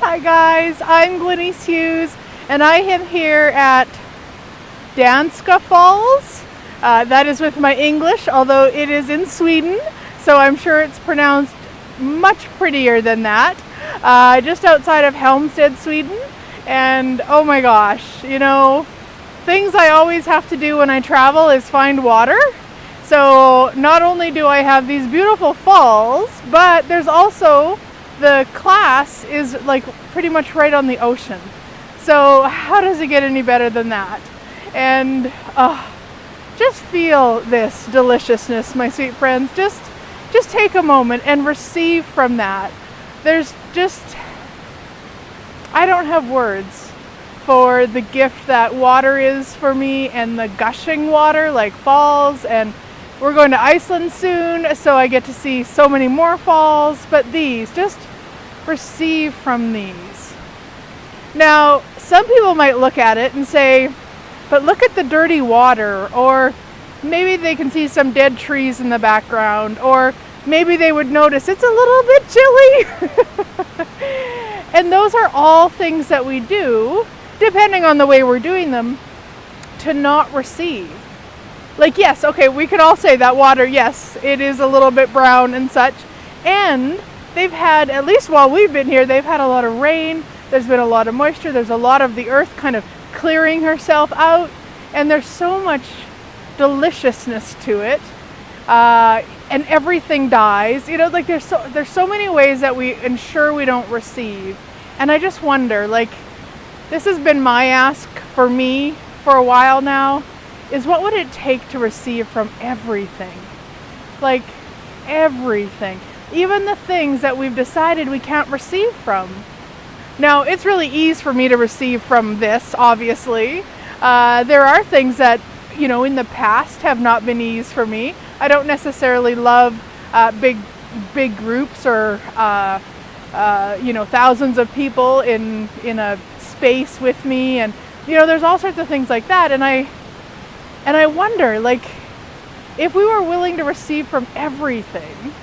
Hi guys, I'm Glenyce Hughes and I am here at 𝗨𝘀𝗶𝘀 Falls. That is with my English, although it is in Sweden, so I'm sure it's pronounced much prettier than that. Just outside of 𝗨𝘀𝗶𝘀, Sweden. And oh my gosh, you know, things I always have to do when I travel is find water. So not only do I have these beautiful falls, but there's also the class is like pretty much right on the ocean. So how does it get any better than that? And just feel this deliciousness, my sweet friends. Just take a moment and receive from that. There's just, I don't have words for the gift that water is for me, and the gushing water like falls. And we're going to Iceland soon, so I get to see so many more falls, but these, just receive from these. Now, some people might look at it and say, but look at the dirty water, or maybe they can see some dead trees in the background, or maybe they would notice it's a little bit chilly. And those are all things that we do, depending on the way we're doing them, to not receive. Like, yes, okay, we could all say that water, yes, it is a little bit brown and such. And they've had, at least while we've been here, they've had a lot of rain. There's been a lot of moisture. There's a lot of the earth kind of clearing herself out. And there's so much deliciousness to it. And everything dies. You know, like there's so many ways that we ensure we don't receive. And I just wonder, like, this has been my ask for me for a while now, is what would it take to receive from everything? Like, everything. Even the things that we've decided we can't receive from. Now, it's really easy for me to receive from this, obviously. There are things that, you know, in the past have not been easy for me. I don't necessarily love big groups or, you know, thousands of people in a space with me. And, you know, there's all sorts of things like that. And I wonder, like, if we were willing to receive from everything,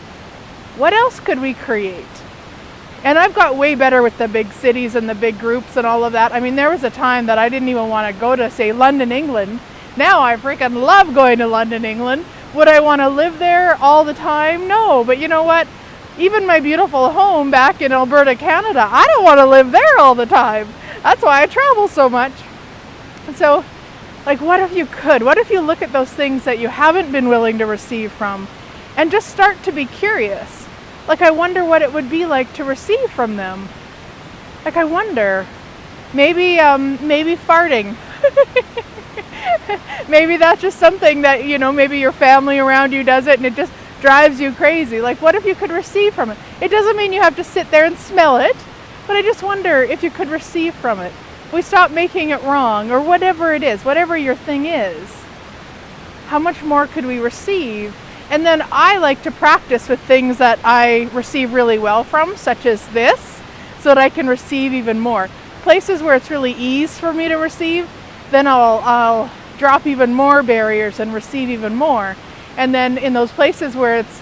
what else could we create? And I've got way better with the big cities and the big groups and all of that. I mean, there was a time that I didn't even want to go to, say, London, England. Now I freaking love going to London, England. Would I want to live there all the time? No, but you know what? Even my beautiful home back in Alberta, Canada, I don't want to live there all the time. That's why I travel so much. And so, like, what if you could? What if you look at those things that you haven't been willing to receive from and just start to be curious? Like, I wonder what it would be like to receive from them. Like, I wonder, maybe farting. Maybe that's just something that, you know, maybe your family around you does it and it just drives you crazy. Like, what if you could receive from it? It doesn't mean you have to sit there and smell it, but I just wonder if you could receive from it. We stop making it wrong, or whatever it is, whatever your thing is. How much more could we receive? And then I like to practice with things that I receive really well from, such as this, so that I can receive even more. Places where it's really easy for me to receive, then I'll drop even more barriers and receive even more. And then in those places where it's,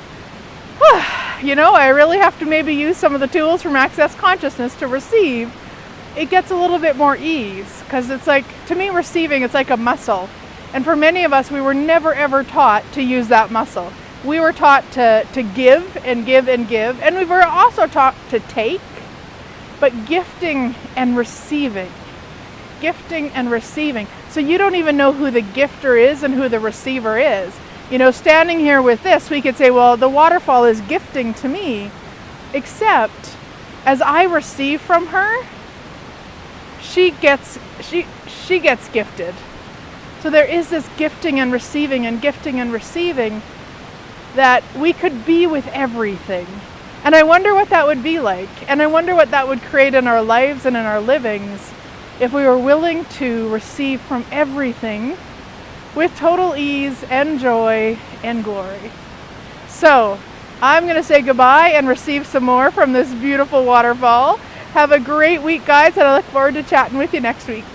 you know, I really have to maybe use some of the tools from Access Consciousness to receive, it gets a little bit more ease, because it's like, to me, receiving, it's like a muscle. And for many of us, we were never ever taught to use that muscle. We were taught to give and give and give, and we were also taught to take, but gifting and receiving. Gifting and receiving. So you don't even know who the gifter is and who the receiver is. You know, standing here with this, we could say, well, the waterfall is gifting to me, except as I receive from her, she gets gifted. So there is this gifting and receiving that we could be with everything. And I wonder what that would be like. And I wonder what that would create in our lives and in our livings if we were willing to receive from everything with total ease and joy and glory. So I'm going to say goodbye and receive some more from this beautiful waterfall. Have a great week, guys, and I look forward to chatting with you next week.